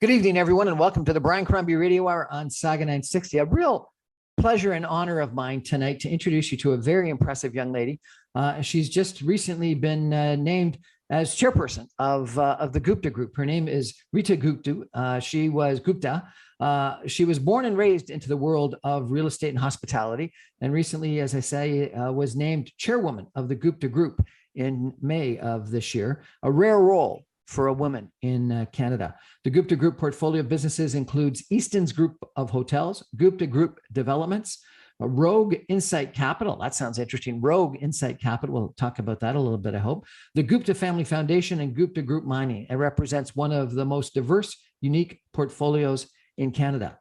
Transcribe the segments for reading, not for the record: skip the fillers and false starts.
Good evening, everyone, and welcome to the Brian Crombie Radio Hour on Saga 960. A real pleasure and honor of mine tonight to introduce you to a very impressive young lady. She's just recently been named as chairperson of the Gupta Group. Her name is Reetu Gupta. She was born and raised into the world of real estate and hospitality, and recently, as I say, was named chairwoman of the Gupta Group in May of this year. A rare role for a woman in Canada. The Gupta Group portfolio of businesses includes Easton's Group of Hotels, Gupta Group Developments, Rogue Insight Capital. That sounds interesting. Rogue Insight Capital. We'll talk about that a little bit, I hope. The Gupta Family Foundation and Gupta Group Mining. It represents one of the most diverse, unique portfolios in Canada.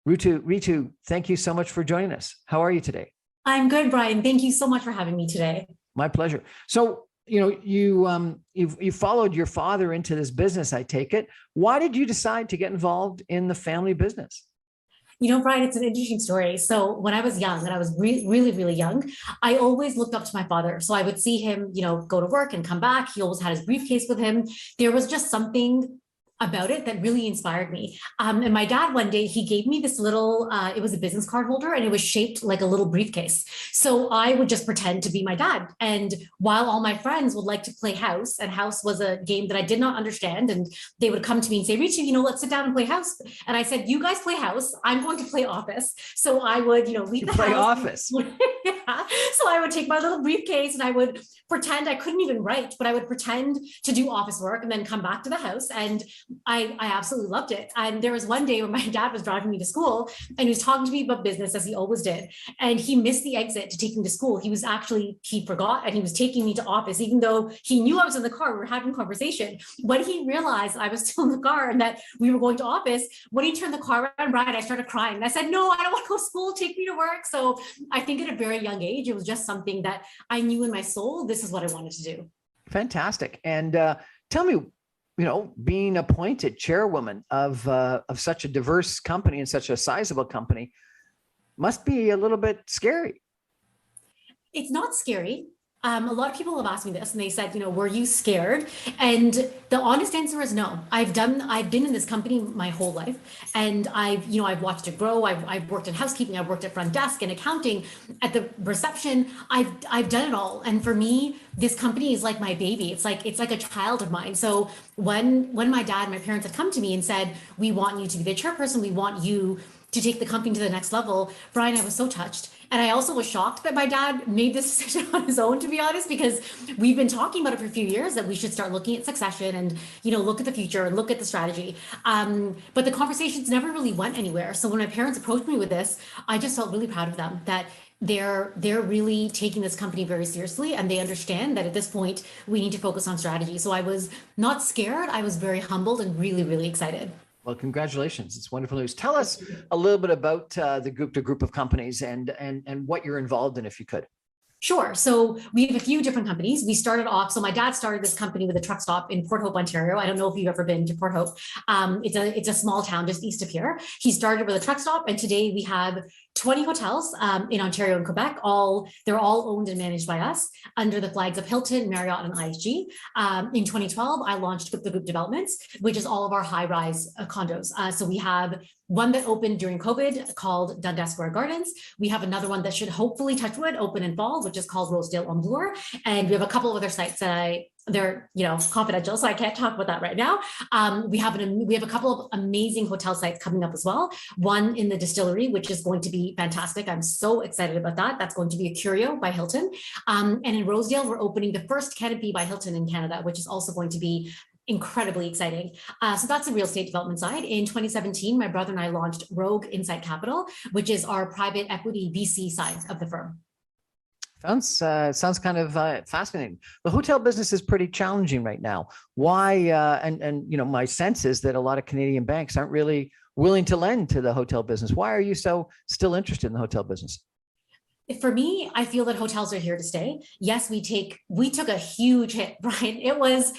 Reetu, thank you so much for joining us. How are you today? I'm good, Brian. Thank you so much for having me today. My pleasure. So, you followed your father into this business, I take it. Why did you decide to get involved in the family business? Brian, it's an interesting story. So when I was young, and I was really, really young, I always looked up to my father. So I would see him, go to work and come back. He always had his briefcase with him. There was just something about it that really inspired me. And my dad, one day, he gave me this little, it was a business card holder, and it was shaped like a little briefcase. So I would just pretend to be my dad. And while all my friends would like to play house, and house was a game that I did not understand, and they would come to me and say, Reetu, let's sit down and play house. And I said, you guys play house, I'm going to play office. So I would, leave the play house. Office. Yeah. So I would take my little briefcase and I would pretend I couldn't even write, but I would pretend to do office work and then come back to the house. And I absolutely loved it. And there was one day when my dad was driving me to school and he was talking to me about business, as he always did. And he missed the exit to take me to school. He forgot, and he was taking me to office, even though he knew I was in the car. We were having a conversation. When he realized I was still in the car and that we were going to office, when he turned the car around, Brian, I started crying. And I said, no, I don't want to go to school. Take me to work. So I think at a very young age, it was just something that I knew in my soul, this is what I wanted to do. Fantastic. And tell me, being appointed chairwoman of such a diverse company and such a sizable company must be a little bit scary. It's not scary. A lot of people have asked me this and they said, were you scared? And the honest answer is no. I've been in this company my whole life, and I've watched it grow. I've worked in housekeeping. I've worked at front desk and accounting, at the reception. I've done it all. And for me, this company is like my baby. It's like a child of mine. So when my dad and my parents had come to me and said, we want you to be the chairperson, we want you to take the company to the next level, Brian, I was so touched. And I also was shocked that my dad made this decision on his own, to be honest, because we've been talking about it for a few years that we should start looking at succession and, look at the future and look at the strategy. But the conversations never really went anywhere. So when my parents approached me with this, I just felt really proud of them, that they're really taking this company very seriously, and they understand that at this point we need to focus on strategy. So I was not scared. I was very humbled and really, really excited. Well, congratulations. It's wonderful news. Tell us a little bit about the Gupta Group of companies and what you're involved in, if you could. Sure. So we have a few different companies. We started off, so my dad started this company with a truck stop in Port Hope, Ontario. I don't know if you've ever been to Port Hope. It's a small town just east of here. He started with a truck stop, and today we have 20 hotels in Ontario and Quebec. They're all owned and managed by us under the flags of Hilton, Marriott, and IHG. In 2012, I launched the Group Developments, which is all of our high-rise condos. So we have one that opened during COVID called Dundas Square Gardens. We have another one that should hopefully, touch wood, open in fall, which is called Rosedale on Bloor. And we have a couple of other sites that they're confidential, so I can't talk about that right now. We have a couple of amazing hotel sites coming up as well. One in the Distillery, which is going to be fantastic. I'm so excited about that. That's going to be a Curio by Hilton. And in Rosedale, we're opening the first Canopy by Hilton in Canada, which is also going to be incredibly exciting. So that's the real estate development side. In 2017, my brother and I launched Rogue Insight Capital, which is our private equity VC side of the firm. Sounds kind of fascinating. The hotel business is pretty challenging right now. Why? And my sense is that a lot of Canadian banks aren't really willing to lend to the hotel business. Why are you so still interested in the hotel business? For me, I feel that hotels are here to stay. Yes, we took a huge hit, Brian. It was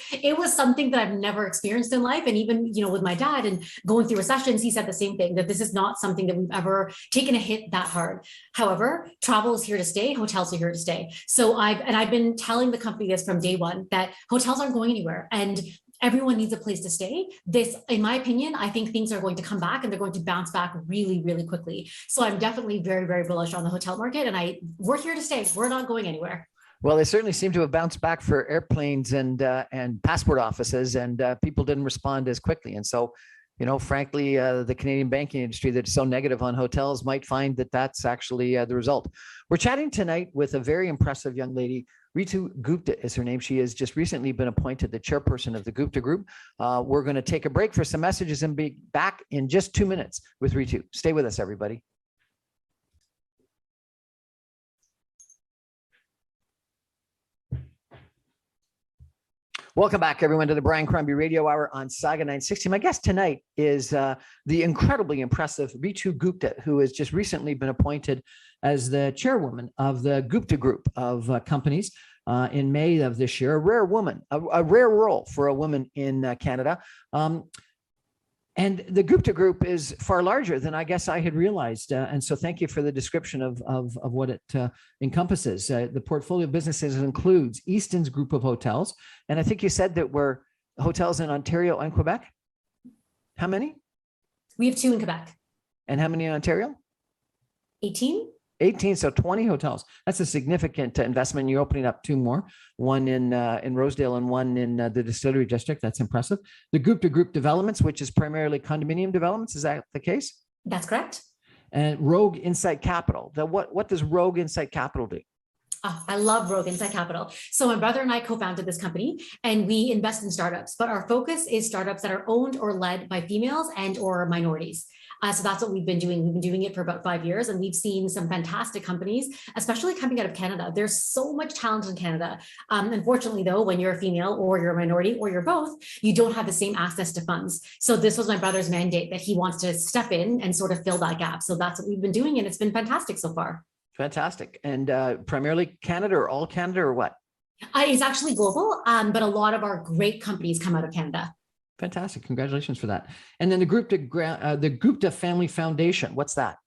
something that I've never experienced in life. And even, with my dad and going through recessions, he said the same thing, that this is not something that we've ever taken a hit that hard. However, travel is here to stay. Hotels are here to stay. So I've been telling the company this from day one, that hotels aren't going anywhere. And everyone needs a place to stay. This, in my opinion, I think things are going to come back and they're going to bounce back really, really quickly. So I'm definitely very, very bullish on the hotel market, and we're here to stay. We're not going anywhere. Well, they certainly seem to have bounced back for airplanes and passport offices, and people didn't respond as quickly. And so, frankly, the Canadian banking industry that's so negative on hotels might find that that's actually the result. We're chatting tonight with a very impressive young lady. Reetu Gupta is her name. She has just recently been appointed the chairperson of the Gupta Group. We're going to take a break for some messages and be back in just 2 minutes with Reetu. Stay with us, everybody. Welcome back, everyone, to the Brian Crombie Radio Hour on Saga 960. My guest tonight is the incredibly impressive Reetu Gupta, who has just recently been appointed as the chairwoman of the Gupta Group of companies in May of this year. A rare woman, a rare role for a woman in Canada. And the Gupta Group is far larger than I guess I had realized. And so thank you for the description of what it encompasses. The portfolio of businesses includes Easton's group of hotels. And I think you said that were hotels in Ontario and Quebec. How many? We have 2 in Quebec. And how many in Ontario? 18. 18, so 20 hotels. That's a significant investment. You're opening up 2 more, one in Rosedale and one in the Distillery District. That's impressive. The Gupta Group Developments, which is primarily condominium developments. Is that the case? That's correct. And Rogue Insight Capital. What does Rogue Insight Capital do? Oh, I love Rogue Insight Capital. So my brother and I co-founded this company, and we invest in startups, but our focus is startups that are owned or led by females and or minorities. So that's what we've been doing. We've been doing it for about 5 years, and we've seen some fantastic companies, especially coming out of Canada. There's so much talent in Canada. Unfortunately, though, when you're a female or you're a minority or you're both, you don't have the same access to funds. So this was my brother's mandate, that he wants to step in and sort of fill that gap. So that's what we've been doing, and it's been fantastic so far. Fantastic. And primarily Canada, or all Canada, or what? It's actually global, but a lot of our great companies come out of Canada. Fantastic. Congratulations for that. And then the Gupta Family Foundation. What's that?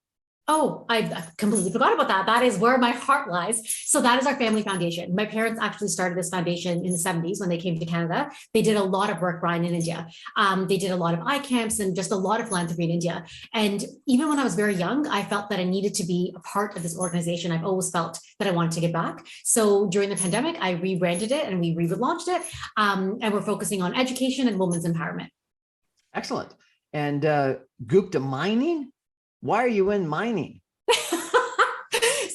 Oh, I completely forgot about that. That is where my heart lies. So that is our family foundation. My parents actually started this foundation in the 70s when they came to Canada. They did a lot of work, Brian, in India. They did a lot of eye camps and just a lot of philanthropy in India. And even when I was very young, I felt that I needed to be a part of this organization. I've always felt that I wanted to give back. So during the pandemic, I rebranded it and we relaunched it. And we're focusing on education and women's empowerment. Excellent. And Gupta Mining? Why are you in mining?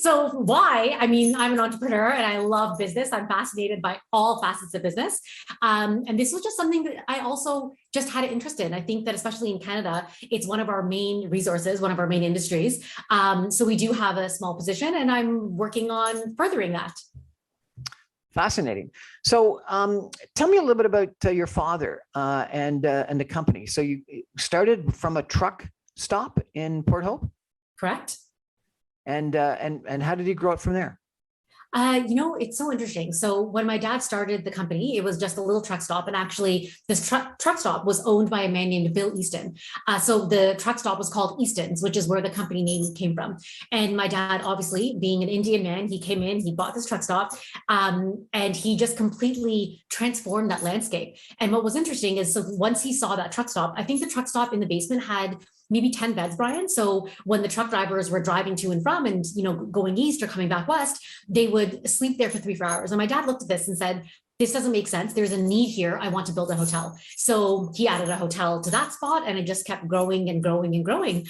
So why? I mean, I'm an entrepreneur and I love business. I'm fascinated by all facets of business. And this was just something that I also just had an interest in. I think that especially in Canada, it's one of our main resources, one of our main industries. So we do have a small position and I'm working on furthering that. Fascinating. So tell me a little bit about your father and the company. So you started from a truck stop in Port Hope? Correct. And how did he grow it from there? It's so interesting. So when my dad started the company, it was just a little truck stop. And actually this truck stop was owned by a man named Bill Easton. So the truck stop was called Easton's, which is where the company name came from. And my dad, obviously being an Indian man, he came in, he bought this truck stop, and he just completely transformed that landscape. And what was interesting is, so once he saw that truck stop, I think the truck stop in the basement had maybe 10 beds, Brian. So when the truck drivers were driving to and from and, going east or coming back west, they would sleep there for 3-4 hours. And my dad looked at this and said, this doesn't make sense. There's a need here. I want to build a hotel. So he added a hotel to that spot and it just kept growing and growing and growing.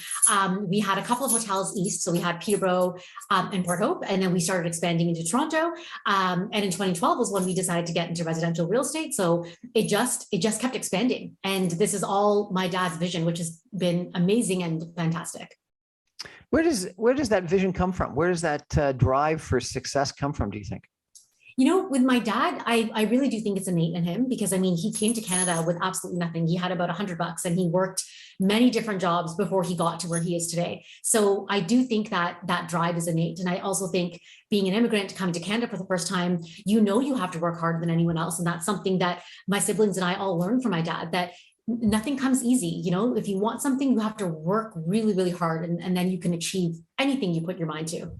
We had a couple of hotels east. So we had Peterborough and Port Hope, and then we started expanding into Toronto. And in 2012 was when we decided to get into residential real estate. So it just kept expanding. And this is all my dad's vision, which has been amazing and fantastic. Where does that vision come from? Where does that drive for success come from, do you think? With my dad, I really do think it's innate in him because, he came to Canada with absolutely nothing. He had about $100 and he worked many different jobs before he got to where he is today. So I do think that drive is innate. And I also think being an immigrant coming to Canada for the first time, you have to work harder than anyone else. And that's something that my siblings and I all learned from my dad, that nothing comes easy. If you want something, you have to work really, really hard, and then you can achieve anything you put your mind to.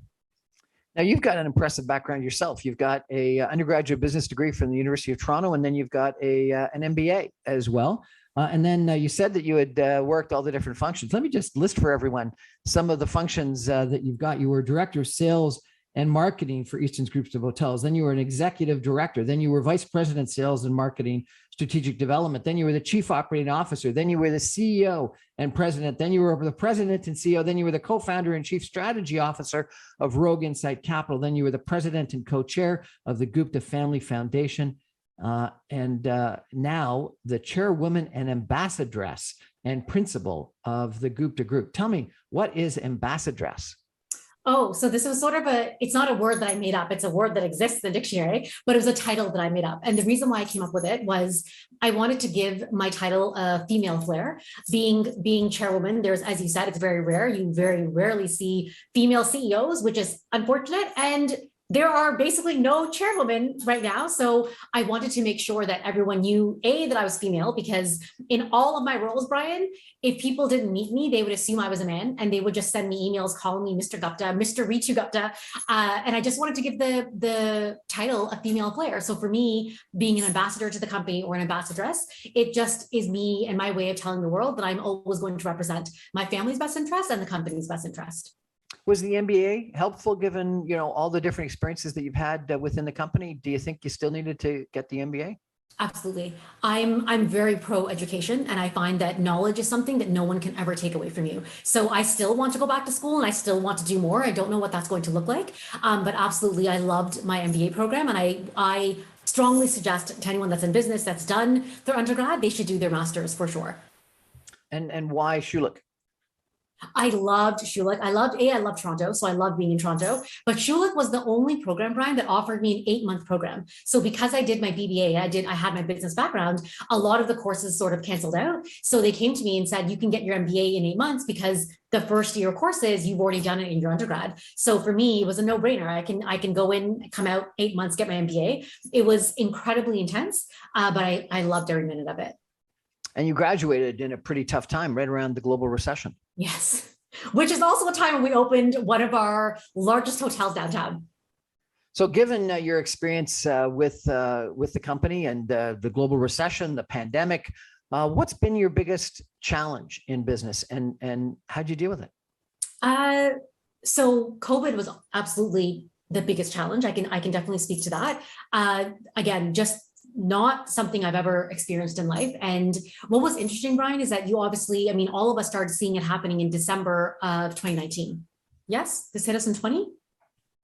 Now, you've got an impressive background yourself. You've got a undergraduate business degree from the University of Toronto, and then you've got an MBA as well. And then you said that you had worked all the different functions. Let me just list for everyone some of the functions that you've got. You were director of sales and marketing for Easton's Groups of Hotels. Then you were an executive director. Then you were vice president, sales and marketing, strategic development. Then you were the chief operating officer. Then you were the CEO and president. Then you were the president and CEO. Then you were the co-founder and chief strategy officer of Rogue Insight Capital. Then you were the president and co-chair of the Gupta Family Foundation. And now the chairwoman and ambassadress and principal of the Gupta Group. Tell me, what is ambassadress? Oh, so this was sort of it's not a word that I made up. It's a word that exists in the dictionary, but it was a title that I made up. And the reason why I came up with it was I wanted to give my title a female flair. Being chairwoman, there's, as you said, it's very rare. You very rarely see female CEOs, which is unfortunate. And there are basically no chairwomen right now. So I wanted to make sure that everyone knew, that I was female, because in all of my roles, Brian, if people didn't meet me, they would assume I was a man, and they would just send me emails calling me Mr. Gupta, Mr. Reetu Gupta. And I just wanted to give the title a female flair. So for me, being an ambassador to the company or an ambassadress, it just is me and my way of telling the world that I'm always going to represent my family's best interest and the company's best interest. Was the MBA helpful given, all the different experiences that you've had within the company? Do you think you still needed to get the MBA? Absolutely. I'm very pro education, and I find that knowledge is something that no one can ever take away from you. So I still want to go back to school, and I still want to do more. I don't know what that's going to look like, but absolutely, I loved my MBA program, and I strongly suggest to anyone that's in business that's done their undergrad, they should do their master's for sure. And why Schulich? I loved Schulich. I loved Toronto, so I loved being in Toronto. But Schulich was the only program, Brian, that offered me an 8-month program. So because I did my BBA, I had my business background, a lot of the courses sort of canceled out. So they came to me and said, you can get your MBA in 8 months because the first year courses, you've already done it in your undergrad. So for me, it was a no-brainer. I can go in, come out 8 months, get my MBA. It was incredibly intense, but I loved every minute of it. And you graduated in a pretty tough time, right around the global recession. Yes, which is also a time when we opened one of our largest hotels downtown. So given your experience with the company and the global recession, the pandemic, what's been your biggest challenge in business, and how'd you deal with it? So COVID was absolutely the biggest challenge. I can definitely speak to that. Again, just not something I've ever experienced in life. And what was interesting, Brian, is that you obviously, all of us started seeing it happening in December of 2019. Yes, this hit us in 20.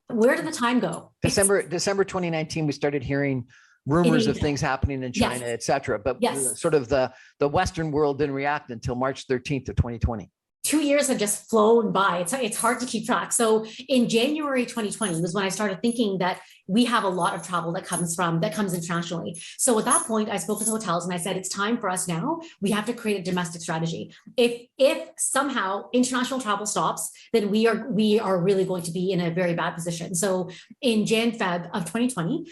Where did the time go? December 2019, we started hearing rumors of things happening in China, et cetera. But sort of the Western world didn't react until March 13th of 2020. 2 years have just flown by. It's hard to keep track. So in January 2020 was when I started thinking that we have a lot of travel that comes internationally. So at that point, I spoke with hotels and I said, it's time for us now. We have to create a domestic strategy. If somehow international travel stops, then we are really going to be in a very bad position. So in Feb of 2020,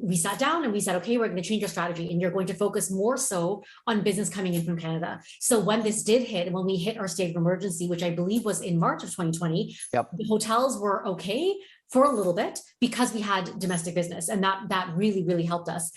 we sat down and we said, okay, we're going to change our strategy and you're going to focus more so on business coming in from Canada. So when this did hit, and when we hit our state of emergency, which I believe was in March of 2020, the hotels were okay for a little bit because we had domestic business, and that really, really helped us.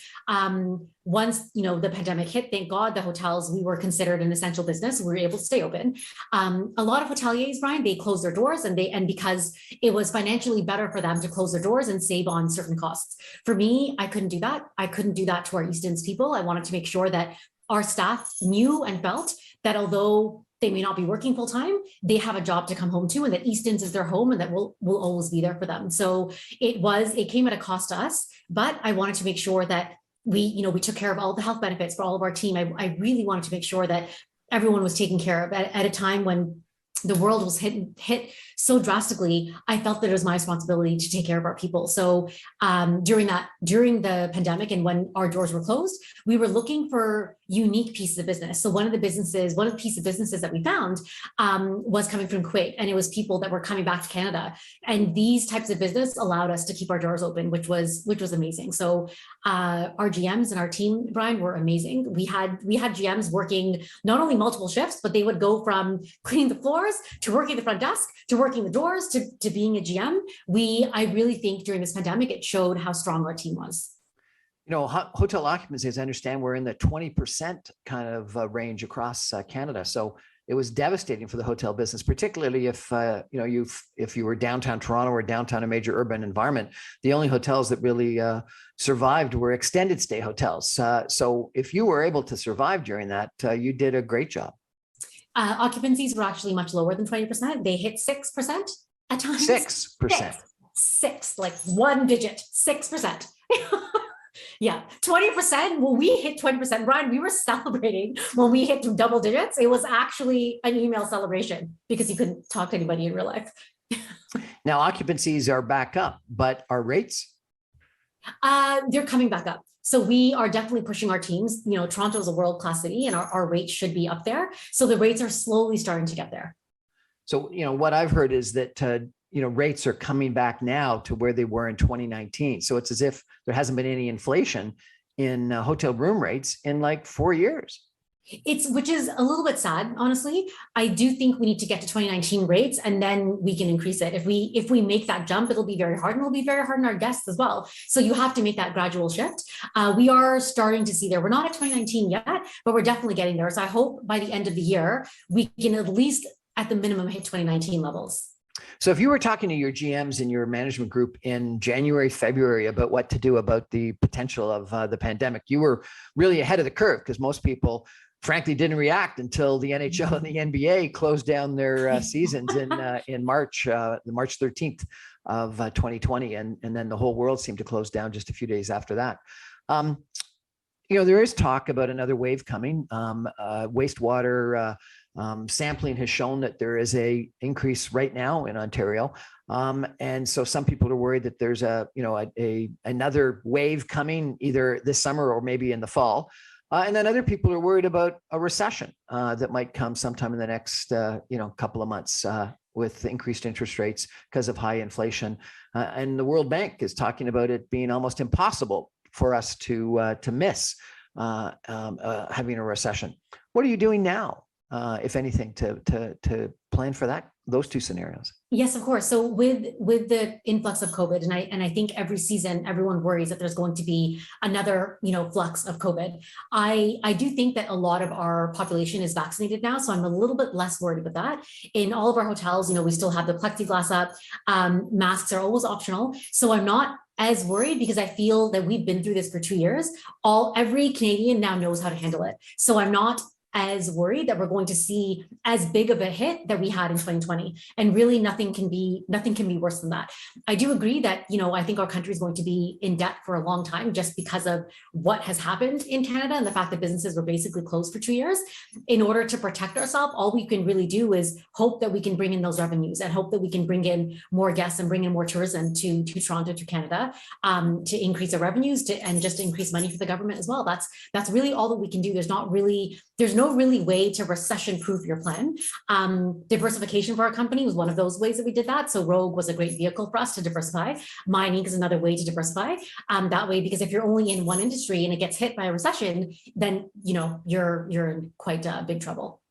Once the pandemic hit, thank God the hotels, we were considered an essential business. We were able to stay open. A lot of hoteliers, Brian, they closed their doors, and because it was financially better for them to close their doors and save on certain costs. For me, I couldn't do that. I couldn't do that to our Easton's people. I wanted to make sure that our staff knew and felt that although they may not be working full time, they have a job to come home to, and that Easton's is their home, and that we'll always be there for them. So it came at a cost to us, but I wanted to make sure that we took care of all the health benefits for all of our team. I really wanted to make sure that everyone was taken care of at a time when the world was hit so drastically. I felt that it was my responsibility to take care of our people. So during the pandemic and when our doors were closed, we were looking for unique pieces of business. So one of the pieces of businesses that we found was coming from Kuwait, and it was people that were coming back to Canada. And these types of business allowed us to keep our doors open, which was amazing. So our GMs and our team, Brian, were amazing. We had GMs working not only multiple shifts, but they would go from cleaning the floors hours, to working the front desk, to working the doors, to being a GM. I really think during this pandemic, it showed how strong our team was. Hotel occupancy, as I understand, we're in the 20% kind of range across Canada. So it was devastating for the hotel business, particularly if if you were downtown Toronto or downtown a major urban environment. The only hotels that really survived were extended stay hotels. So if you were able to survive during that, you did a great job. Occupancies were actually much lower than 20%. They hit 6% at times. 6%. Six, like one digit, 6%. Yeah, 20%. When we hit 20%, Brian, we were celebrating when we hit double digits. It was actually an email celebration because you couldn't talk to anybody in real life. Now, occupancies are back up, but our rates? They're coming back up. So we are definitely pushing our teams. Toronto is a world-class city and our rates should be up there. So the rates are slowly starting to get there. So, what I've heard is that, rates are coming back now to where they were in 2019. So it's as if there hasn't been any inflation in hotel room rates in like 4 years. Which is a little bit sad, honestly. I do think we need to get to 2019 rates and then we can increase it. If we make that jump, it'll be very hard and it'll be very hard on our guests as well. So you have to make that gradual shift. We are starting to see there. We're not at 2019 yet, but we're definitely getting there. So I hope by the end of the year, we can at least at the minimum hit 2019 levels. So if you were talking to your GMs in your management group in January, February about what to do about the potential of the pandemic, you were really ahead of the curve because most people, frankly, didn't react until the NHL and the NBA closed down their seasons in March, the March 13th of 2020. And then the whole world seemed to close down just a few days after that. There is talk about another wave coming. Wastewater sampling has shown that there is a increase right now in Ontario. And so some people are worried that there's another wave coming either this summer or maybe in the fall. And then other people are worried about a recession that might come sometime in the next, couple of months with increased interest rates because of high inflation. And the World Bank is talking about it being almost impossible for us to miss having a recession. What are you doing now, if anything, to plan for those two scenarios? Yes, of course. So with the influx of COVID, and I think every season everyone worries that there's going to be another flux of COVID. I do think that a lot of our population is vaccinated now, so I'm a little bit less worried about that. In all of our hotels, we still have the plexiglass up. Masks are always optional, so I'm not as worried because I feel that we've been through this for 2 years. Every Canadian now knows how to handle it, so I'm not as worried that we're going to see as big of a hit that we had in 2020. And really nothing can be worse than that. I do agree that, I think our country is going to be in debt for a long time just because of what has happened in Canada and the fact that businesses were basically closed for 2 years. In order to protect ourselves, all we can really do is hope that we can bring in those revenues and hope that we can bring in more guests and bring in more tourism to Toronto, to Canada, to increase our revenues and just increase money for the government as well. That's really all that we can do. There's no really way to recession-proof your plan. Diversification for our company was one of those ways that we did that. So Rogue was a great vehicle for us to diversify. Mining is another way to diversify that way, because if you're only in one industry and it gets hit by a recession, then you're in quite big trouble.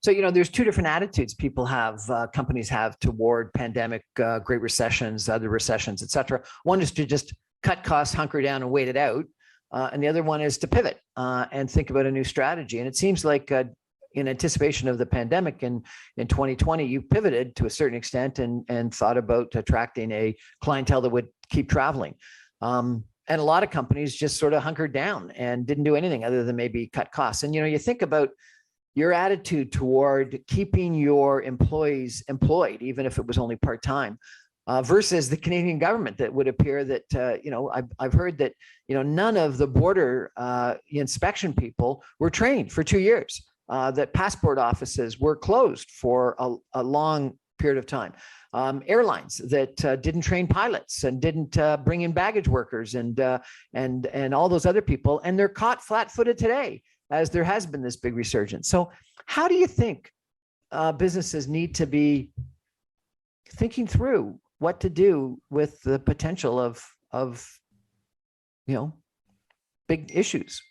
So, there's two different attitudes companies have toward pandemic, great recessions, other recessions, et cetera. One is to just cut costs, hunker down and wait it out. And the other one is to pivot and think about a new strategy. And it seems like in anticipation of the pandemic in 2020, you pivoted to a certain extent and thought about attracting a clientele that would keep traveling. And a lot of companies just sort of hunkered down and didn't do anything other than maybe cut costs. And, you think about your attitude toward keeping your employees employed, even if it was only part-time. Versus the Canadian government, that would appear that, I've heard that, none of the border inspection people were trained for 2 years, that passport offices were closed for a long period of time. Airlines that didn't train pilots and didn't bring in baggage workers and all those other people. And they're caught flat-footed today as there has been this big resurgence. So how do you think businesses need to be thinking through what to do with the potential of big issues,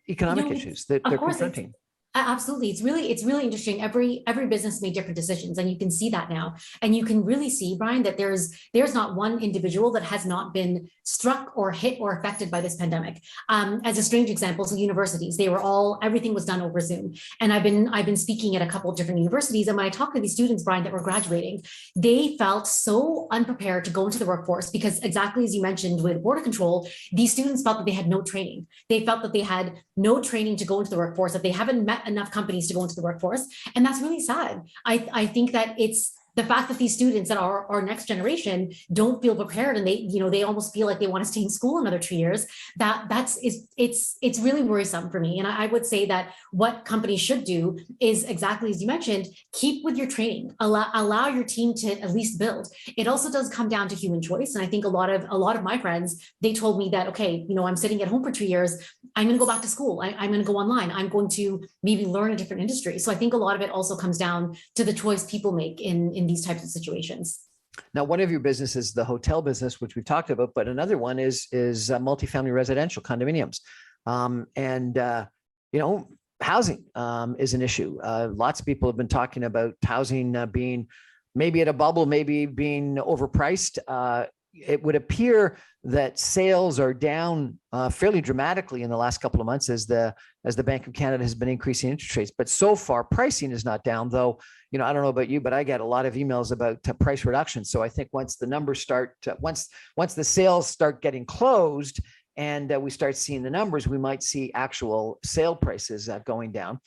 economic issues that they're confronting? Absolutely. It's really interesting. Every business made different decisions, and you can see that now. And you can really see, Brian, that there's not one individual that has not been struck or hit or affected by this pandemic. As a strange example, so universities, everything was done over Zoom. And I've been speaking at a couple of different universities. And when I talk to these students, Brian, that were graduating, they felt so unprepared to go into the workforce because, exactly as you mentioned with border control, these students felt that they had no training. They felt that they had no training to go into the workforce, that they haven't met enough companies to go into the workforce. And that's really sad. I think that it's the fact that these students that are our next generation don't feel prepared, and they almost feel like they want to stay in school another 2 years. It's really worrisome for me. And I would say that what companies should do is exactly as you mentioned, keep with your training, allow your team to at least build. It also does come down to human choice. And I think a lot of my friends, they told me that, okay, I'm sitting at home for 2 years. I'm going to go back to school. I'm going to go online. I'm going to maybe learn a different industry. So I think a lot of it also comes down to the choice people make in these types of situations. Now, one of your businesses, the hotel business, which we've talked about, but another one is multifamily residential condominiums. Housing is an issue. Lots of people have been talking about housing being maybe at a bubble, maybe being overpriced. It would appear that sales are down fairly dramatically in the last couple of months as the Bank of Canada has been increasing interest rates. But so far, pricing is not down, though. I don't know about you, but I get a lot of emails about price reduction. So I think once the numbers start, once the sales start getting closed and we start seeing the numbers, we might see actual sale prices going down.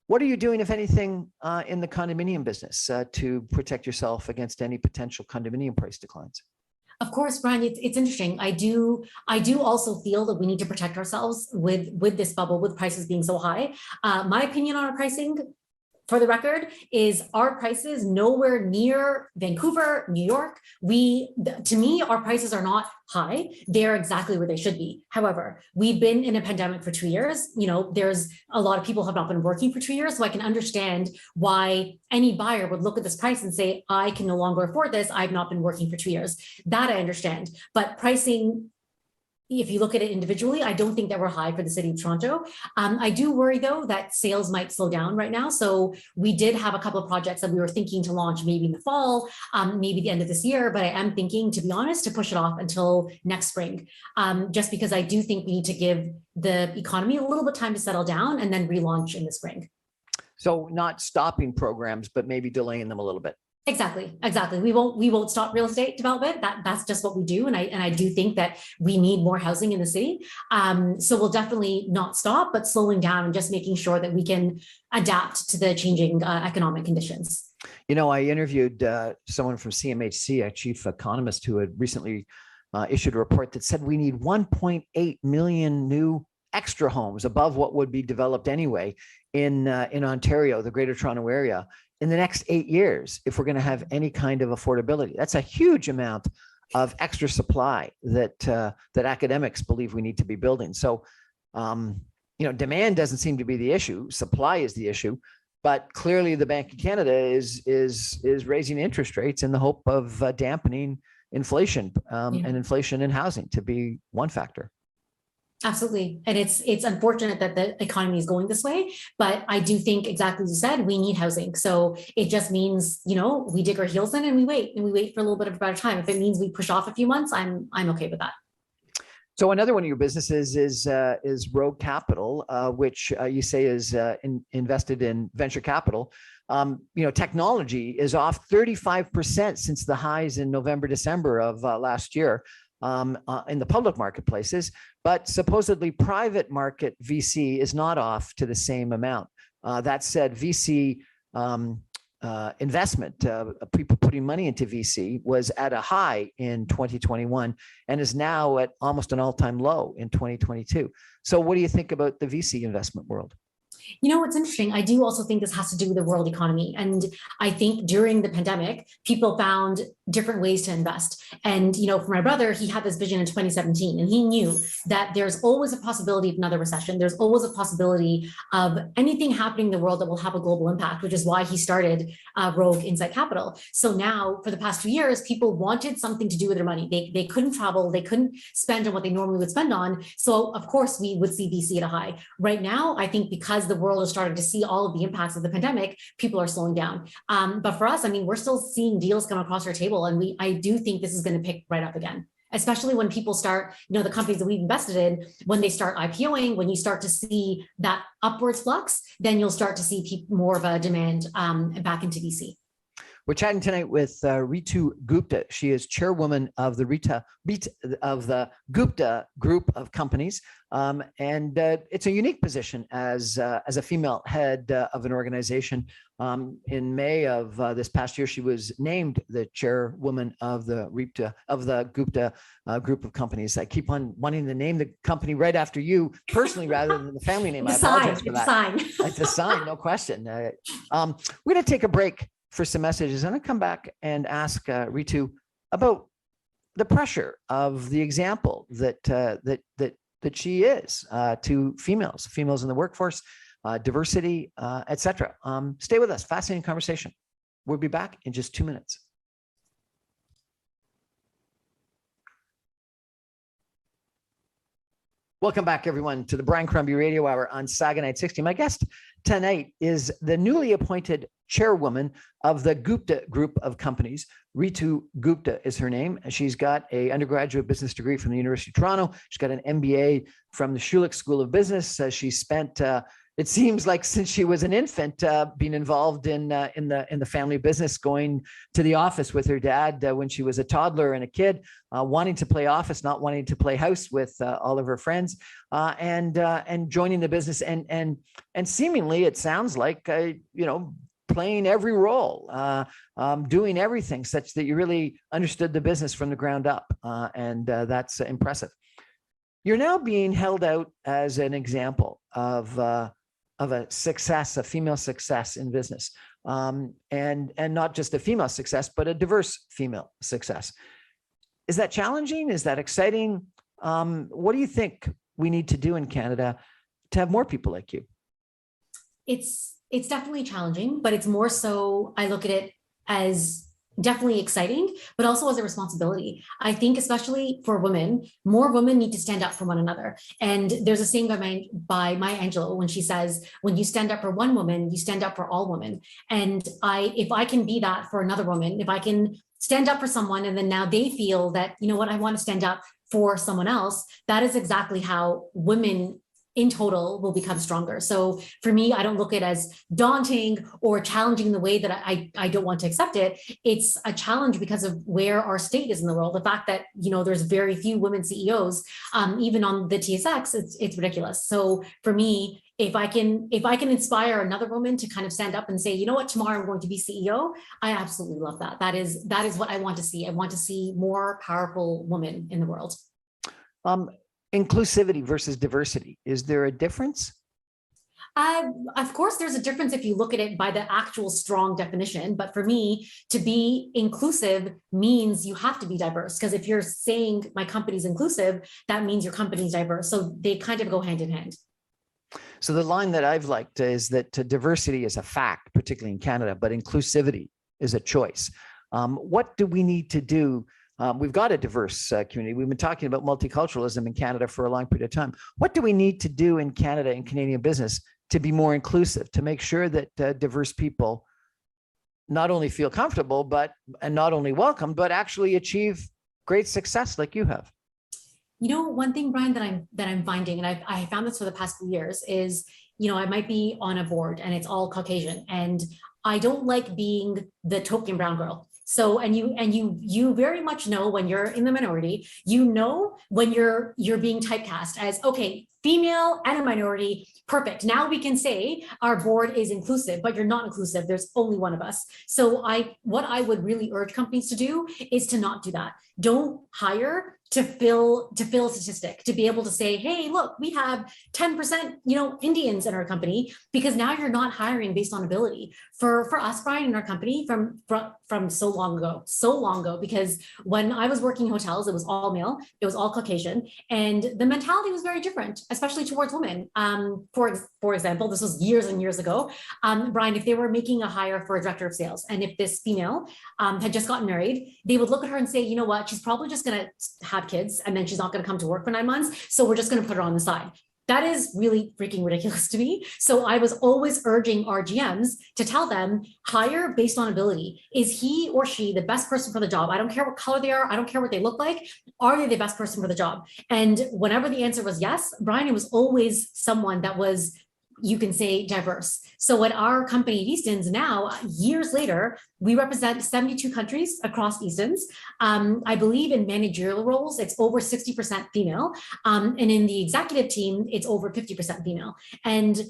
What are you doing, if anything, in the condominium business to protect yourself against any potential condominium price declines? Of course, Brian, it's interesting. I do also feel that we need to protect ourselves with this bubble, with prices being so high. My opinion on our pricing, for the record, is our prices nowhere near Vancouver, New York. To me, our prices are not high. They're exactly where they should be. However, we've been in a pandemic for 2 years. There's a lot of people have not been working for 2 years. So I can understand why any buyer would look at this price and say, I can no longer afford this. I've not been working for 2 years. That I understand. But pricing, if you look at it individually, I don't think that we're high for the city of Toronto. I do worry, though, that sales might slow down right now. So we did have a couple of projects that we were thinking to launch maybe in the fall, maybe the end of this year. But I am thinking, to be honest, to push it off until next spring, just because I do think we need to give the economy a little bit time to settle down and then relaunch in the spring. So not stopping programs, but maybe delaying them a little bit. Exactly. We won't stop real estate development. That's just what we do. And I do think that we need more housing in the city. So we'll definitely not stop, but slowing down and just making sure that we can adapt to the changing economic conditions. I interviewed someone from CMHC, a chief economist, who had recently issued a report that said we need 1.8 million new extra homes above what would be developed anyway in Ontario, the Greater Toronto Area, in the next 8 years, if we're going to have any kind of affordability. That's a huge amount of extra supply that academics believe we need to be building. So, demand doesn't seem to be the issue. Supply is the issue. But clearly, the Bank of Canada is raising interest rates in the hope of dampening inflation and inflation in housing to be one factor. Absolutely. And it's unfortunate that the economy is going this way, but I do think, exactly as you said, we need housing. So it just means, we dig our heels in and we wait for a little bit of a better time. If it means we push off a few months, I'm okay with that. So another one of your businesses is Rogue Capital, which you say is invested in venture capital. Technology is off 35% since the highs in November, December of last year. In the public marketplaces, but supposedly private market VC is not off to the same amount. That said, VC investment, people putting money into VC, was at a high in 2021 and is now at almost an all-time low in 2022. So what do you think about the VC investment world? What's interesting, I do also think this has to do with the world economy. And I think during the pandemic, people found different ways to invest. And, for my brother, he had this vision in 2017, and he knew that there's always a possibility of another recession. There's always a possibility of anything happening in the world that will have a global impact, which is why he started Rogue Insight Capital. So now, for the past 2 years, people wanted something to do with their money. They couldn't travel. They couldn't spend on what they normally would spend on. So, of course, we would see VC at a high. Right now, I think because the world is starting to see all of the impacts of the pandemic, people are slowing down. But for us, I mean, we're still seeing deals come across our table, and I do think this is going to pick right up again, especially when people start, the companies that we've invested in, when they start IPOing, when you start to see that upwards flux, then you'll start to see more of a demand back into VC. We're chatting tonight with Reetu Gupta. She is chairwoman of the Gupta group of companies, and it's a unique position as a female head of an organization. In May of this past year, she was named the chairwoman of the Gupta group of companies. I keep on wanting to name the company right after you personally, rather than the family name. I apologize for that. It's a sign, no question. We're going to take a break for some messages, and I come back and ask Reetu about the pressure of the example that she is to females in the workforce, diversity, etc. Stay with us. Fascinating conversation. We'll be back in just 2 minutes. Welcome back, everyone, to the Brian Crombie Radio Hour on Saga Night 60. My guest tonight is the newly appointed chairwoman of the Gupta group of companies. Reetu Gupta is her name. She's got an undergraduate business degree from the University of Toronto. She's got an MBA from the Schulich School of Business. She spent, it seems like since she was an infant, being involved in the family business, going to the office with her dad when she was a toddler and a kid, wanting to play office, not wanting to play house with all of her friends, and joining the business and seemingly it sounds like playing every role, doing everything such that you really understood the business from the ground up, and that's impressive. You're now being held out as an example of a success, a female success in business, and not just a female success, but a diverse female success. Is that challenging? Is that exciting? What do you think we need to do in Canada to have more people like you? It's definitely challenging, but it's more so, I look at it as definitely exciting, but also as a responsibility. I think especially for women, more women need to stand up for one another. And there's a saying by Maya Angelou when she says, when you stand up for one woman, you stand up for all women. And if I can be that for another woman, if I can stand up for someone and then now they feel that, you know what, I want to stand up for someone else, that is exactly how women in total will become stronger. So for me, I don't look at it as daunting or challenging the way that I don't want to accept it. It's a challenge because of where our state is in the world. The fact that, there's very few women CEOs, even on the TSX, it's ridiculous. So for me, if I can inspire another woman to kind of stand up and say, you know what, tomorrow I'm going to be CEO, I absolutely love that. That is what I want to see. I want to see more powerful women in the world. Inclusivity versus diversity. Is there a difference? Of course, there's a difference if you look at it by the actual strong definition. But for me, to be inclusive means you have to be diverse. Because if you're saying my company's inclusive, that means your company's diverse. So they kind of go hand in hand. So the line that I've liked is that diversity is a fact, particularly in Canada, but inclusivity is a choice. What do we need to do? We've got a diverse community. We've been talking about multiculturalism in Canada for a long period of time. What do we need to do in Canada and Canadian business to be more inclusive, to make sure that diverse people not only feel comfortable, and not only welcome, but actually achieve great success like you have? One thing, Brian, that I'm finding, and I found this for the past few years, is I might be on a board and it's all Caucasian, and I don't like being the token brown girl. So, and you very much know when you're in the minority, when you're being typecast as, okay, female and a minority, perfect. Now we can say our board is inclusive, but you're not inclusive. There's only one of us. So what I would really urge companies to do is to not do that. Don't hire to fill a statistic, to be able to say, hey, look, we have 10%, Indians in our company, because now you're not hiring based on ability. For us, Brian, in our company from so long ago, because when I was working in hotels, it was all male, it was all Caucasian, and the mentality was very different, especially towards women. For example, this was years and years ago, Brian, if they were making a hire for a director of sales, and if this female had just gotten married, they would look at her and say, you know what, she's probably just going to have kids, and then she's not going to come to work for 9 months, so we're just going to put her on the side. That is really freaking ridiculous to me. So I was always urging our GMs to tell them, hire based on ability. Is he or she the best person for the job? I don't care what color they are. I don't care what they look like. Are they the best person for the job? And whenever the answer was yes, Brian, it was always someone that was, you can say, diverse. So at our company at Easton's now, years later, we represent 72 countries across Easton's. I believe in managerial roles, it's over 60% female. And in the executive team, it's over 50% female. And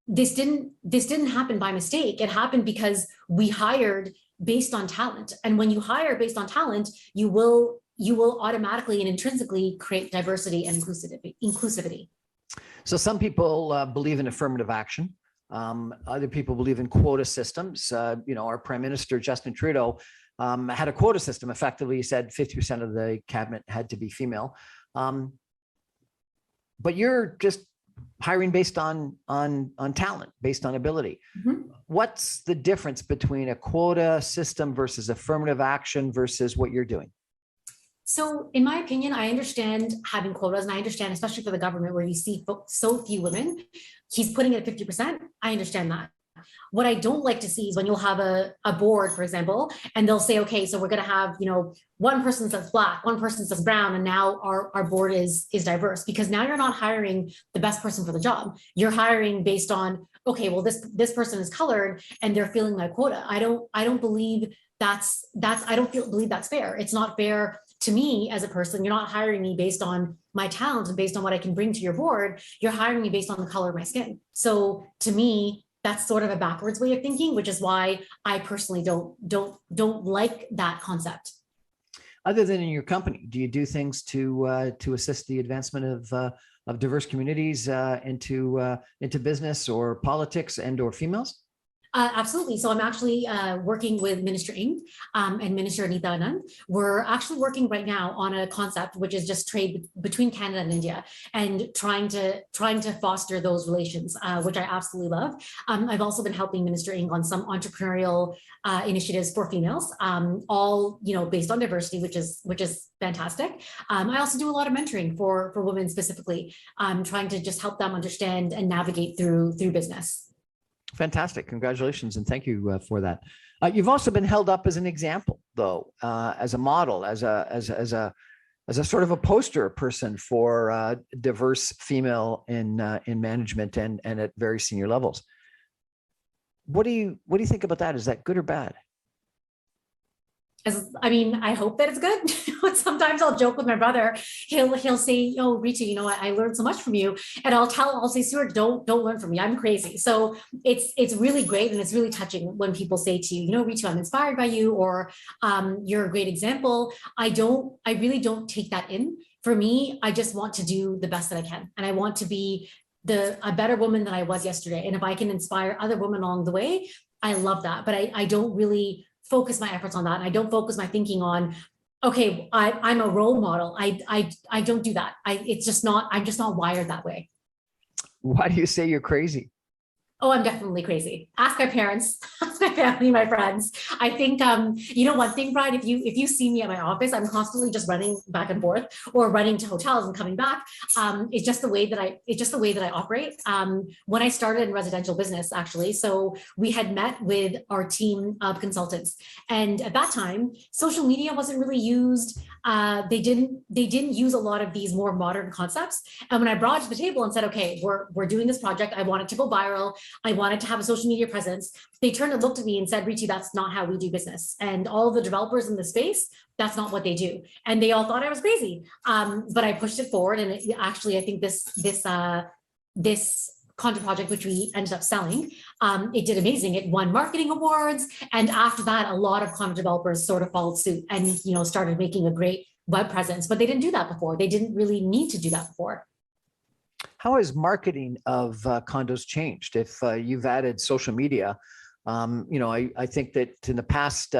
this didn't happen by mistake. It happened because we hired based on talent. And when you hire based on talent, you will automatically and intrinsically create diversity and inclusivity. So some people believe in affirmative action. Other people believe in quota systems. Our Prime Minister, Justin Trudeau, had a quota system. Effectively, he said 50% of the cabinet had to be female. But you're just hiring based on talent, based on ability. Mm-hmm. What's the difference between a quota system versus affirmative action versus what you're doing? So in my opinion, I understand having quotas, and I understand, especially for the government where you see so few women, he's putting it at 50%. I understand that. What I don't like to see is when you'll have a board, for example, and they'll say, okay, so we're going to have, one person says black, one person says brown, and now our board is diverse, because now you're not hiring the best person for the job. You're hiring based on, okay, well, this person is colored and they're feeling my quota. I don't believe believe that's fair. It's not fair to me as a person. You're not hiring me based on my talents and based on what I can bring to your board. You're hiring me based on the color of my skin. So to me, that's sort of a backwards way of thinking, which is why I personally don't like that concept. Other than in your company, do you do things to assist the advancement of diverse communities into business or politics and/or females? Absolutely. So I'm actually working with Minister Ng and Minister Anita Anand. We're actually working right now on a concept which is just trade between Canada and India, and trying to foster those relations, which I absolutely love. I've also been helping Minister Ng on some entrepreneurial initiatives for females, all based on diversity, which is fantastic. I also do a lot of mentoring for women specifically, trying to just help them understand and navigate through business. Fantastic. Congratulations. And thank you for that. You've also been held up as an example, though, as a model, as a sort of a poster person for diverse female in management and at very senior levels. What do you think about that? Is that good or bad? I hope that it's good. Sometimes I'll joke with my brother. He'll say, "Oh, Reetu, I learned so much from you," and I'll say, "Stuart, don't learn from me. I'm crazy." So it's really great, and it's really touching when people say to you, "Reetu, I'm inspired by you," or "You're a great example." I really don't take that in. For me, I just want to do the best that I can, and I want to be a better woman than I was yesterday. And if I can inspire other women along the way, I love that. But I don't really focus my efforts on that. And I don't focus my thinking on, okay, I'm a role model. I don't do that. I'm just not wired that way. Why do you say you're crazy? Oh, I'm definitely crazy. Ask my parents, ask my family, my friends. I think, one thing, Brian, if you see me at my office, I'm constantly just running back and forth or running to hotels and coming back. It's just the way that I operate. When I started in residential business, actually, so we had met with our team of consultants, and at that time, social media wasn't really used. They didn't use a lot of these more modern concepts. And when I brought it to the table and said, okay, we're doing this project, I want it to go viral, I wanted to have a social media presence, they turned and looked at me and said, Reetu, that's not how we do business. And all of the developers in the space, that's not what they do. And they all thought I was crazy. But I pushed it forward. And I think this content project, which we ended up selling, it did amazing. It won marketing awards. And after that, a lot of content developers sort of followed suit and started making a great web presence. But they didn't do that before. They didn't really need to do that before. How has marketing of condos changed? If you've added social media, I think that in the past,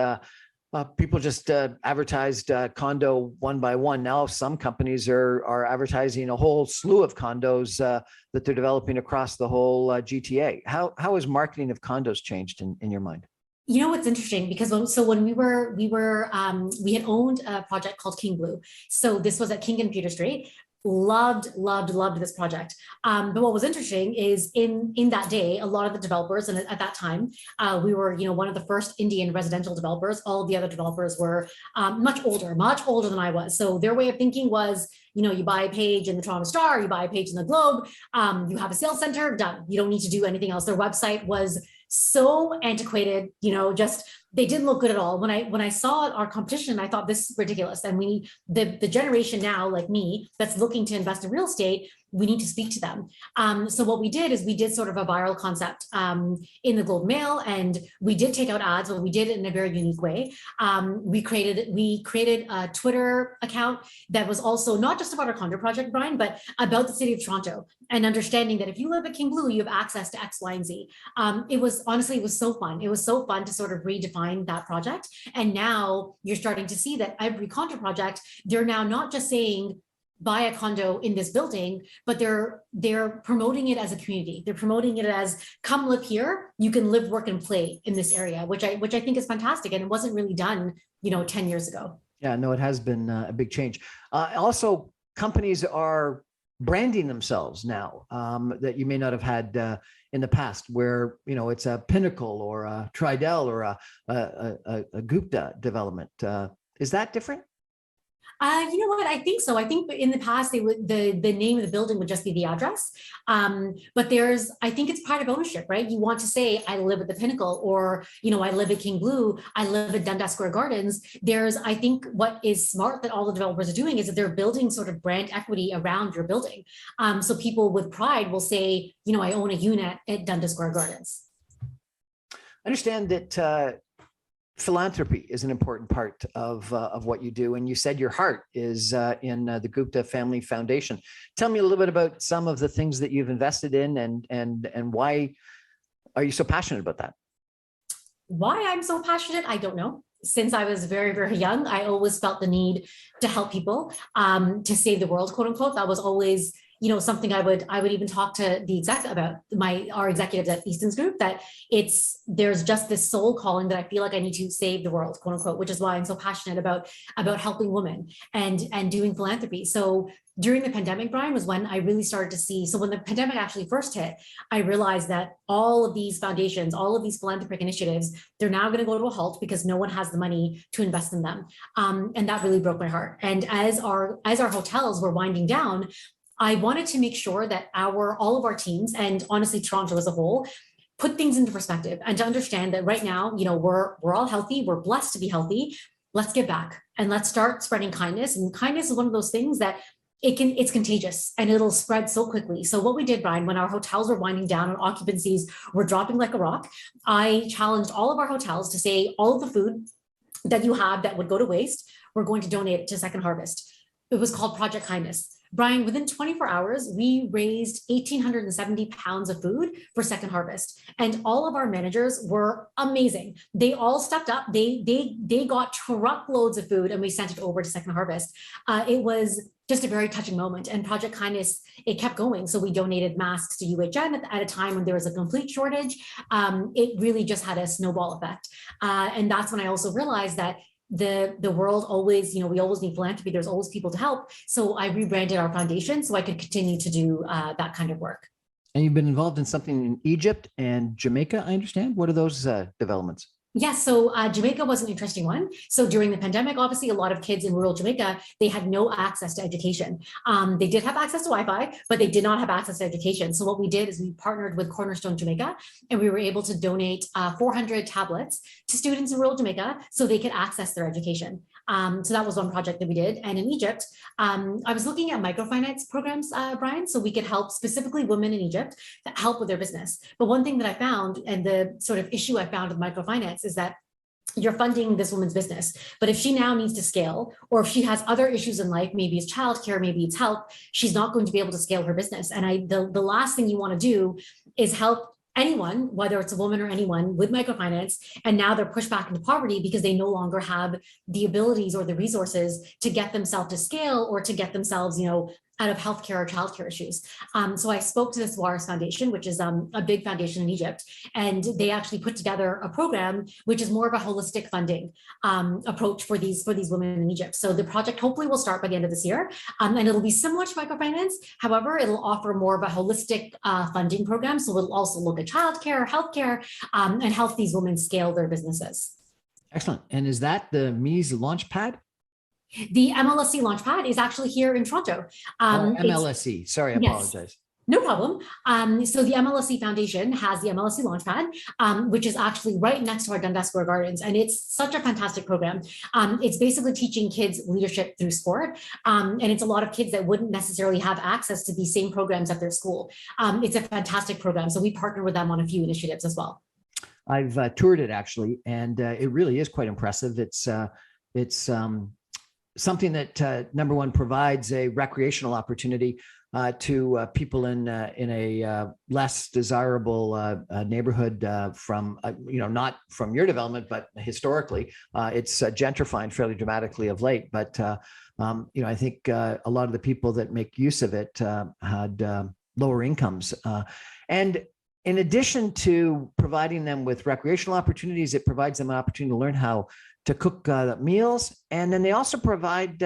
people just advertised condo one by one. Now some companies are advertising a whole slew of condos that they're developing across the whole GTA. How has marketing of condos changed in your mind? What's interesting, because when we had owned a project called King Blue. So this was at King and Peter Street. loved this project. But what was interesting is in that day, a lot of the developers, and at that time, we were, one of the first Indian residential developers. All of the other developers were much older than I was. So their way of thinking was, you buy a page in the Toronto Star, you buy a page in the Globe, you have a sales center, done. You don't need to do anything else. Their website was so antiquated, just they didn't look good at all. When I saw our competition, I thought, this is ridiculous. And the generation now, like me, that's looking to invest in real estate, we need to speak to them. So what we did is we did sort of a viral concept in the Globe and Mail, and we did take out ads, but we did it in a very unique way. We created a Twitter account that was also not just about our condo project, Brian, but about the city of Toronto, and understanding that if you live at King Blue, you have access to X, Y, and Z. It was so fun. It was so fun to sort of redefine that project. And now you're starting to see that every condo project, they're now not just saying, buy a condo in this building, but they're promoting it as a community. They're promoting it as, come live here. You can live, work, and play in this area, which I think is fantastic. And it wasn't really done, 10 years ago. Yeah, no, it has been a big change. Also, companies are branding themselves now that you may not have had in the past, where it's a Pinnacle or a Tridel or a Gupta development. Is that different? You know what? I think so. I think in the past, the name of the building would just be the address. But I think it's pride of ownership, right? You want to say, I live at the Pinnacle, or, I live at King Blue, I live at Dundas Square Gardens. I think what is smart that all the developers are doing is that they're building sort of brand equity around your building. So people with pride will say, I own a unit at Dundas Square Gardens. I understand that philanthropy is an important part of what you do. And you said your heart is in the Gupta Family Foundation. Tell me a little bit about some of the things that you've invested in, and why are you so passionate about that? Why I'm so passionate, I don't know. Since I was very, very young, I always felt the need to help people, to save the world, quote unquote. That was always something I would even talk to our executives at Easton's Group, that there's just this soul calling that I feel like I need to save the world, quote unquote, which is why I'm so passionate about helping women and doing philanthropy. So during the pandemic, Brian, was when I really started to see. So when the pandemic actually first hit, I realized that all of these foundations, all of these philanthropic initiatives, they're now going to go to a halt because no one has the money to invest in them. And that really broke my heart. And as our hotels were winding down, I wanted to make sure that all of our teams, and honestly Toronto as a whole, put things into perspective and to understand that right now, we're all healthy, we're blessed to be healthy. Let's give back and let's start spreading kindness. And kindness is one of those things that it's contagious and it'll spread so quickly. So what we did, Brian, when our hotels were winding down and occupancies were dropping like a rock, I challenged all of our hotels to say, all of the food that you have that would go to waste, we're going to donate it to Second Harvest. It was called Project Kindness. Brian, within 24 hours, we raised 1,870 pounds of food for Second Harvest. And all of our managers were amazing. They all stepped up. They got truckloads of food and we sent it over to Second Harvest. It was just a very touching moment. And Project Kindness, it kept going. So we donated masks to UHN at a time when there was a complete shortage. It really just had a snowball effect. And that's when I also realized that the world always, we always need philanthropy. There's always people to help. So I rebranded our foundation so I could continue to do that kind of work. And you've been involved in something in Egypt and Jamaica, I understand. What are those developments? Yes, so Jamaica was an interesting one. So during the pandemic, obviously, a lot of kids in rural Jamaica, they had no access to education. They did have access to Wi-Fi, but they did not have access to education. So what we did is we partnered with Cornerstone Jamaica, and we were able to donate 400 tablets to students in rural Jamaica so they could access their education. So that was one project that we did. And in Egypt, I was looking at microfinance programs, Brian, so we could help specifically women in Egypt that help with their business. But one thing that I found, and the sort of issue I found with microfinance, is that you're funding this woman's business, but if she now needs to scale, or if she has other issues in life, maybe it's childcare, maybe it's health, she's not going to be able to scale her business. And the last thing you want to do is help anyone, whether it's a woman or anyone, with microfinance, and now they're pushed back into poverty because they no longer have the abilities or the resources to get themselves to scale or to get themselves, out of healthcare or childcare issues. So I spoke to this Waris Foundation, which is a big foundation in Egypt, and they actually put together a program which is more of a holistic funding approach for these women in Egypt. So the project hopefully will start by the end of this year, and it'll be similar to microfinance. However, it'll offer more of a holistic funding program. So it'll also look at childcare, healthcare, and help these women scale their businesses. Excellent. And is that the Mlst Launch Pad? The Mlst Launch Pad is actually here in Toronto. MLSE. Sorry, I apologize. No problem. So the Mlst Foundation has the Mlst Launch Pad, which is actually right next to our Dundas Square Gardens. And it's such a fantastic program. It's basically teaching kids leadership through sport. And it's a lot of kids that wouldn't necessarily have access to these same programs at their school. It's a fantastic program. So we partner with them on a few initiatives as well. I've toured it actually, and it really is quite impressive. It's something that number one provides a recreational opportunity to people in a less desirable neighborhood from not from your development, but historically it's gentrifying fairly dramatically of late. But I think a lot of the people that make use of it had lower incomes, and in addition to providing them with recreational opportunities, it provides them an opportunity to learn how to cook meals. And then they also provide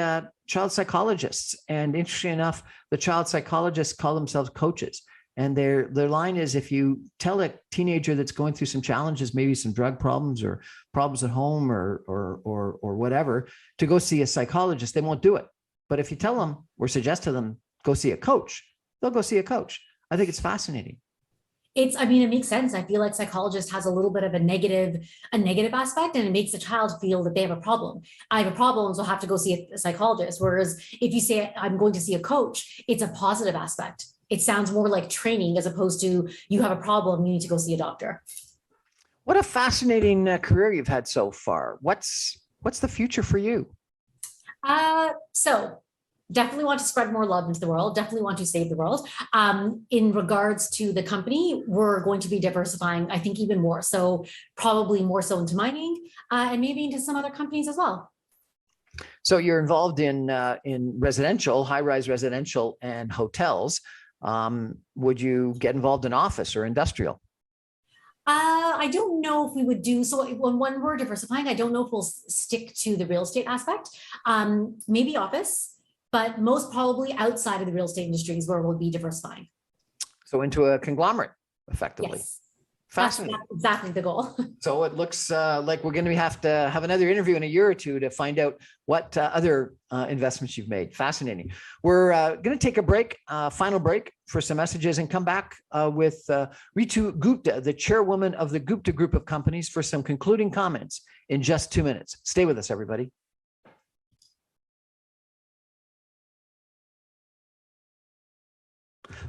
child psychologists. And interestingly enough, the child psychologists call themselves coaches. And their line is, if you tell a teenager that's going through some challenges, maybe some drug problems or problems at home or whatever, to go see a psychologist, they won't do it. But if you tell them or suggest to them, go see a coach, they'll go see a coach. I think it's fascinating. It makes sense. I feel like psychologist has a little bit of a negative aspect, and it makes the child feel that they have a problem. I have a problem, so I have to go see a psychologist. Whereas if you say I'm going to see a coach, it's a positive aspect. It sounds more like training as opposed to you have a problem, you need to go see a doctor. What a fascinating career you've had so far. What's the future for you? So definitely want to spread more love into the world, definitely want to save the world. In regards to the company, we're going to be diversifying, I think, even more. So probably more so into mining and maybe into some other companies as well. So you're involved in residential, high-rise residential and hotels. Would you get involved in office or industrial? I don't know if we would do so. When we're diversifying, I don't know if we'll stick to the real estate aspect. Maybe office, but most probably outside of the real estate industry is where we'll be diversifying. So into a conglomerate, effectively. Yes. Fascinating. That's exactly the goal. So it looks like we're going to have to have another interview in a year or two to find out what other investments you've made. Fascinating. We're going to take a break, final break for some messages, and come back with Reetu Gupta, the chairwoman of the Gupta Group of Companies, for some concluding comments in just 2 minutes. Stay with us, everybody.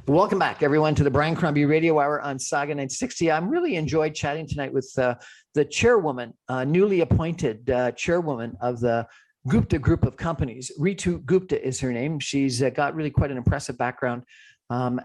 Welcome back, everyone, to the Brian Crombie Radio Hour on Saga 960. I'm really enjoyed chatting tonight with the chairwoman, newly appointed chairwoman of the Gupta Group of Companies. Reetu Gupta is her name. She's got really quite an impressive background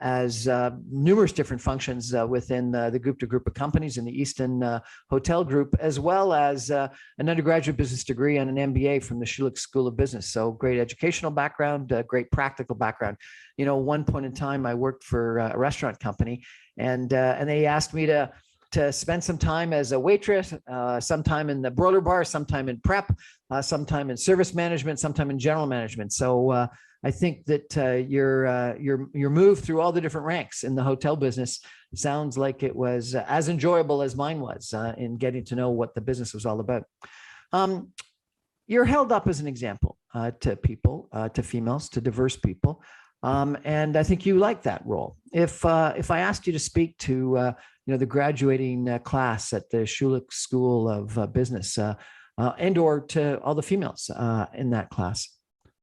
as numerous different functions within the Gupta Group of Companies in the Easton Hotel Group, as well as an undergraduate business degree and an MBA from the Schulich School of Business. So great educational background, great practical background. You know, one point in time, I worked for a restaurant company, and they asked me to spend some time as a waitress, sometime in the broiler bar, sometime in prep, sometime in service management, sometime in general management. So I think that your move through all the different ranks in the hotel business sounds like it was as enjoyable as mine was in getting to know what the business was all about. You're held up as an example to people, to females, to diverse people. And I think you like that role. If I asked you to speak to the graduating class at the Schulich School of Business, and or to all the females in that class,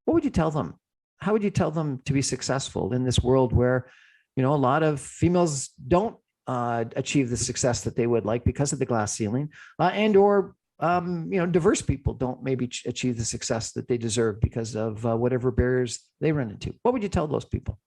what would you tell them? How would you tell them to be successful in this world where, a lot of females don't achieve the success that they would like because of the glass ceiling, and or diverse people don't maybe achieve the success that they deserve because of whatever barriers they run into? What would you tell those people?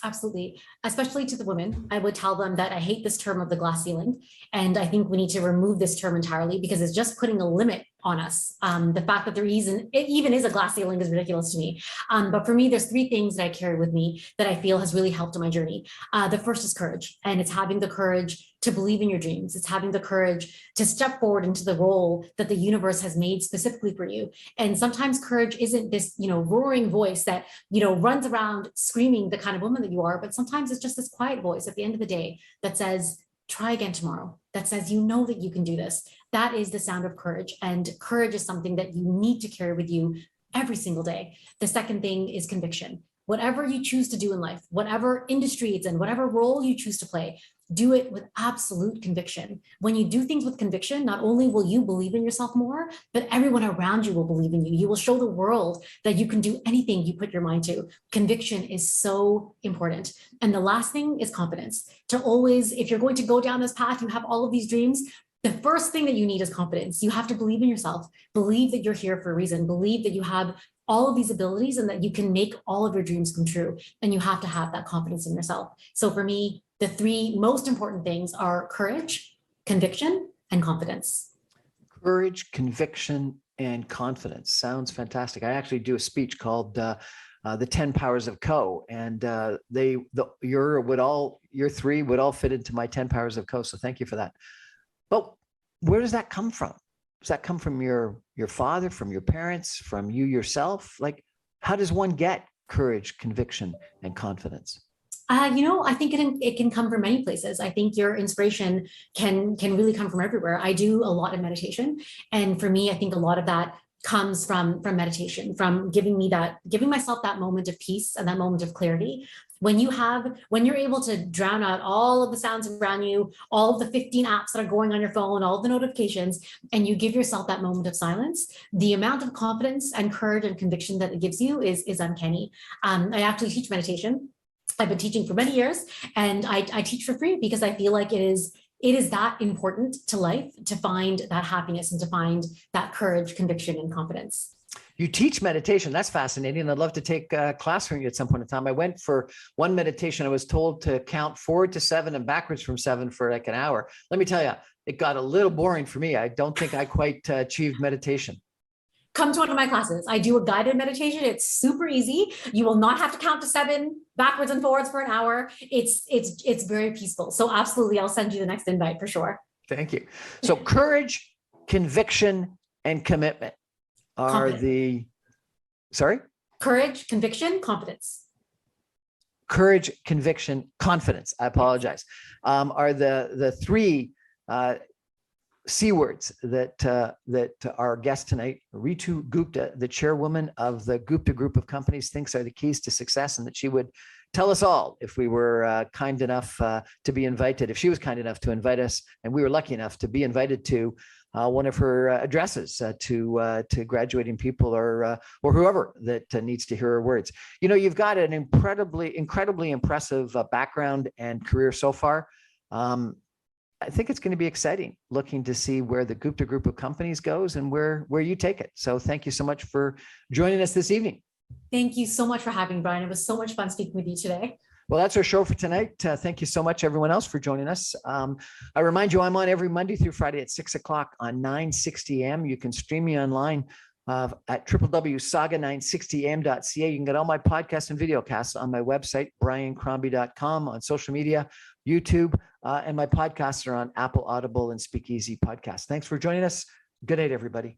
Absolutely. Especially to the women, I would tell them that I hate this term of the glass ceiling. And I think we need to remove this term entirely because it's just putting a limit on us. The fact that it even is a glass ceiling is ridiculous to me. But for me, there's three things that I carry with me that I feel has really helped in my journey. The first is courage, and it's having the courage to believe in your dreams. It's having the courage to step forward into the role that the universe has made specifically for you. And sometimes courage isn't this, roaring voice that, runs around screaming the kind of woman that you are, but sometimes it's just this quiet voice at the end of the day that says, try again tomorrow, that says, that you can do this. That is the sound of courage. And courage is something that you need to carry with you every single day. The second thing is conviction. Whatever you choose to do in life, whatever industry it's in, whatever role you choose to play, do it with absolute conviction. When you do things with conviction, not only will you believe in yourself more, but everyone around you will believe in you. You will show the world that you can do anything you put your mind to. Conviction is so important. And the last thing is confidence. To always, if you're going to go down this path, you have all of these dreams, the first thing that you need is confidence. You have to believe in yourself, believe that you're here for a reason, believe that you have all of these abilities and that you can make all of your dreams come true. And you have to have that confidence in yourself. So for me, the three most important things are courage, conviction, and confidence. Courage, conviction, and confidence. Sounds fantastic. I actually do a speech called the 10 Powers of Co. And your three would all fit into my 10 Powers of Co. So thank you for that. But where does that come from? Does that come from your father, from your parents, from you yourself? Like, how does one get courage, conviction, and confidence? I think it can come from many places. I think your inspiration can really come from everywhere. I do a lot of meditation. And for me, I think a lot of that comes from meditation, from giving myself that moment of peace and that moment of clarity. When you're able to drown out all of the sounds around you, all of the 15 apps that are going on your phone, all the notifications, and you give yourself that moment of silence, the amount of confidence and courage and conviction that it gives you is uncanny. I actually teach meditation. I've been teaching for many years, and I teach for free because I feel like it is that important to life to find that happiness and to find that courage, conviction, and confidence. You teach meditation. That's fascinating. I'd love to take a class from you at some point in time. I went for one meditation. I was told to count forward to 7 and backwards from 7 for like an hour. Let me tell you, it got a little boring for me. I don't think I quite achieved meditation. Come to one of my classes. I do a guided meditation. It's super easy. You will not have to count to 7 backwards and forwards for an hour. It's very peaceful. So absolutely, I'll send you the next invite for sure. Thank you. So courage, conviction, and commitment are Courage, conviction, confidence. Courage, conviction, confidence. I apologize. Are the three C words that our guest tonight, Reetu Gupta, the chairwoman of the Gupta Group of Companies, thinks are the keys to success, and that she would tell us all if we were kind enough to be invited, if she was kind enough to invite us, and we were lucky enough to be invited to one of her addresses to graduating people or whoever that needs to hear her words. You've got an incredibly impressive background and career so far. I think it's going to be exciting looking to see where the Gupta Group of Companies goes and where you take it. So thank you so much for joining us this evening. Thank you so much for having me, Brian. It was so much fun speaking with you today. Well, that's our show for tonight. Thank you so much, everyone else, for joining us. I remind you, I'm on every Monday through Friday at 6 o'clock on 960 AM. You can stream me online at www.saga960am.ca. You can get all my podcasts and video casts on my website, briancrombie.com, on social media, YouTube, and my podcasts are on Apple, Audible, and Speakeasy Podcasts. Thanks for joining us. Good night, everybody.